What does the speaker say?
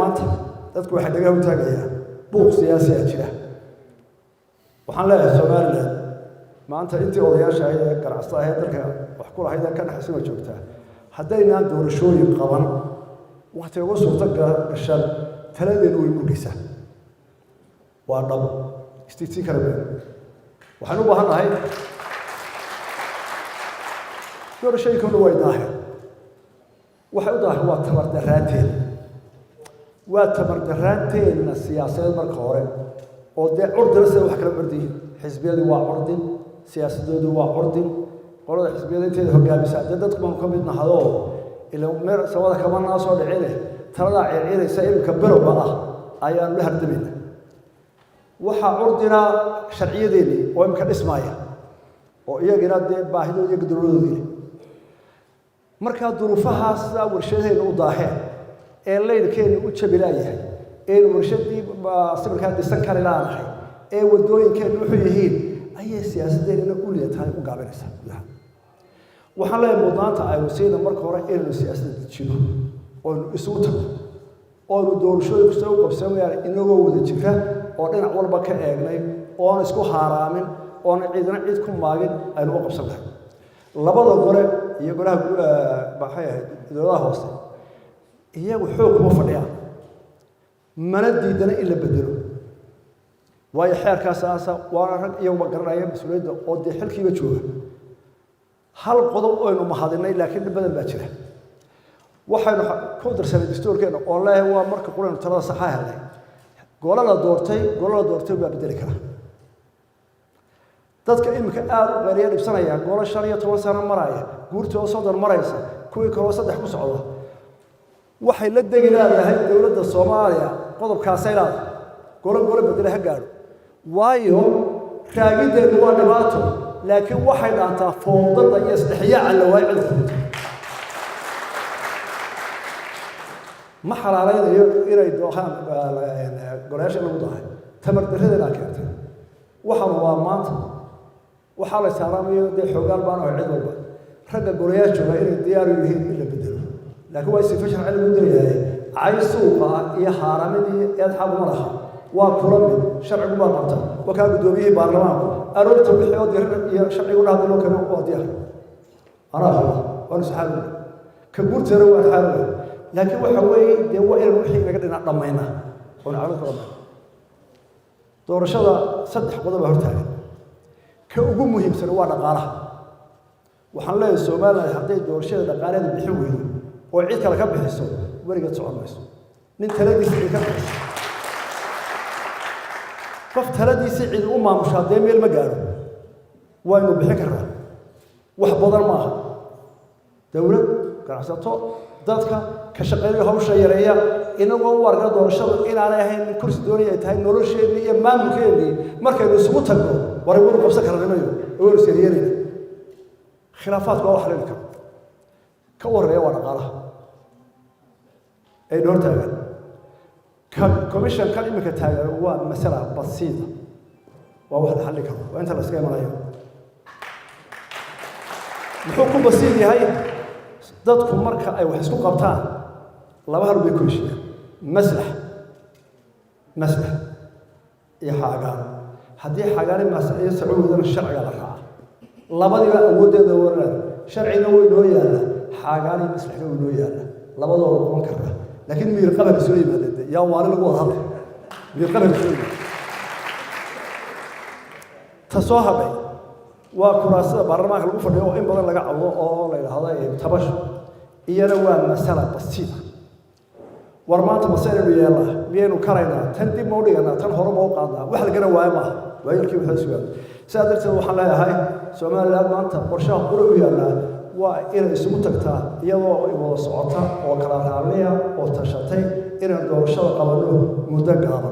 maanta dadku waxay dhaga u taagayaan buuq siyaasi ah jira waxaan leeyahay Soomaaliland maanta intii odayaasha ay ganacsatada ay dalka wax ku lahayd ka dhaxsan oo joogta haddayna doorashooyin qaban waqti ugu suurta gashan taladeenu way mugaysaa waa dhab istiitii kale waxaan u baahanahay doorashooyinku way daahay waxay u daahay waa tamar daraateen واتمر درانتين السياسة المركورة ودي عرض لسه وحكي عرضي حزبية دوا عرض سياسة دوا عرض قالوا حزبية تين هو جاب سعادتك ما ممكن بدنا هذا إلا مر سواء كمان ناس ولا عيله ترى عيله سائل كبره بقى أيام له هردمين وح عرضنا شرعية ديني ويمكن اسمعها ويا جراد باهدو يقدروا ذي مركز ظروفها سا ورشة الوضاحة الليل كان وتشبلايه ورشدي صبر كان دستان لانحي ودooyin keen wuxuu yihiin ayay siyaasadeena u leedahay u gaabanaysa waxaan leeyahay mudaanta ay wasiina marka hore inuu siyaasadda jiro oo isugu tago oo doorashooyinku soo qabsanayaan inagoo wada jira oo dhinac walba ka eegnay oo isku haaraamin oo ciidana cid ku maagin ay u qabsanay labada gore iyo golaha baxay dowladaha hoose iyagu xoog ma fadhiya mana diidana in la bedelo waayo xeerkaas aasa waa rag iyagu ma garanaya mas'uuliyadda oo de xilkiiba jooga hal qodob oo aynu mahadinay laakiin badan baa jira waxaynu ku darsanay dastuurkeena oo leeyahay waa marka quraan talada sax ah helay golada doortay baa bedeli kara dadka imika aad u qeeriya dhibsanaya gola 15 sano maraya guurta oo 30 maraysa kuwii kale 3 ku socda waxay la degi leedahay dawladda Soomaaliya qodobkaas ay leedahay golo bedel ha gaaro waayo raagideedu waa dhibaato laakiin waxay dhaantaa foodada iyo isdhexyaaca la waayay cudurka ma xalaalaynayo inay dooxaan golayaasha lagu daahay tamar darrada keentay waxaan waa maanta waxa la saaramayo de xogaal baan oo cid walba ragga golayaasha jooga inay diyaar u yihiin in la bedelo لكن هو يصير فشل على المديرية عايز سوقه يحارمني يضحك مرها وكلام شرع ما قطع وكان بدوبيه برلمان أردت بحياة شرع يقول هذا لو كانوا قاضيا أراها وأنا سحاب كبرت روى حاله لكن هو حوي هو إلى الحين نقدر نعطمينا ونعرض ربنا دور شذا صدق قضبه هرتاعي كأقوم مهم سنوات قارها وحنا السومال حطيت دور شذا قارين بحوي وعيد كلا كبحسوا ورقة صعب بس نتلقي سعيد كبحس قفت هلدي سعيد مشاهدين من المجال وإنه بحكرة وحبضر معها دولة كراسته ذاتك كشقيري هوشة يريا إنه هو ورقة دور الشغل إن عليها من كرسي دنيا تهاي نورش اللي ما ممكن لي مركز يسقطها وريقولوا قبسك على الرمايو يقولوا سيريين خلافات بواحد لكم كور يا ورقة أي دور تاجر كوميشن كلمة كتاجر هو مسألة بسيطة وواحد حل كم وأنت الأسكان ملايين الحكم بسيط هاي ضدكم مركز أي وحسكم قبطان الله بهرب بكل شيء مسلح يا حاجان هذه حاجان مسألة يسعود الشرع على الرعاة الله بدي أود دورنا شرعي نوي نويانا حاجاني مسلح نوي نويانا الله بدي أقول كذا لكن مير قبل سوري ما لدي يا وارد الجو هذا مير قبل سوري تصاحبي وكراسة برنامج الوفد هو إن بدل لقى الله هذا تبش يروى مسألة بسيطة ورمات مسائل بيلا بينو كرينا تندي مودينا تنهر موقعنا واحد جرى وايمه ويركب حسوا سادرت وحلا هاي سوما لا مانتا قرشا قرو يلا وإن اسمه تكتا يلا وصعتا وكلا رعليا وتشتي إن دورشة قبله مدقعا